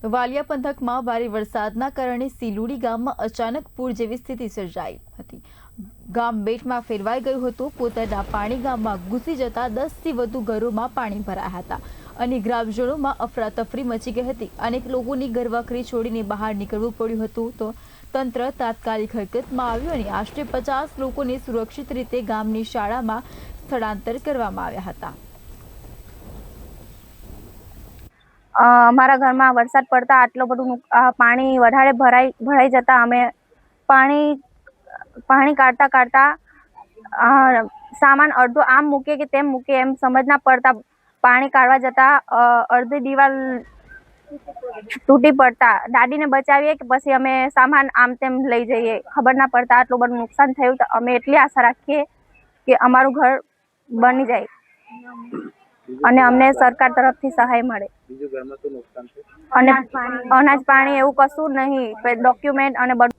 તો વાલિયા પંથકમાં ભારે વરસાદના કારણે સિલુડી ગામમાં અચાનક પૂર જેવી સ્થિતિ સર્જાઈ હતી। ગામ બેટમાં ફેરવાઈ ગયું હતું। પોતાના પાણી ગામમાં ઘૂસી જતા 10 થી વધુ ઘરોમાં પાણી ભરાયા હતા અને ગ્રામજનોમાં અફરાતફરી મચી ગઈ હતી। અનેક લોકોની ઘરવખરી છોડીને બહાર નીકળવું પડ્યું હતું। તો તંત્ર તાત્કાલિક હરકતમાં આવ્યું અને આશરે 50 લોકોને સુરક્ષિત રીતે ગામની શાળામાં સ્થળાંતર કરવામાં આવ્યા હતા। અમારા ઘરમાં વરસાદ પડતા આટલો બધું પાણી વધારે ભરાઈ જતા અમે પાણી કાઢતા સામાન અડધો આમ મૂકે કે તેમ મૂકે એમ સમજ ના પડતા પાણી કાઢવા જતા અડધી દીવાલ તૂટી પડતા દાદીને બચાવીએ કે પછી અમે સામાન આમ તેમ લઈ જઈએ ખબર ના પડતા આટલું બધું નુકસાન થયું। તો અમે એટલી આશા રાખીએ કે અમારું ઘર બની જાય અને અમને સરકાર તરફથી સહાય મળે। અને અનાજ પાણી એવું કશું નહીં, ડોક્યુમેન્ટ અને બધું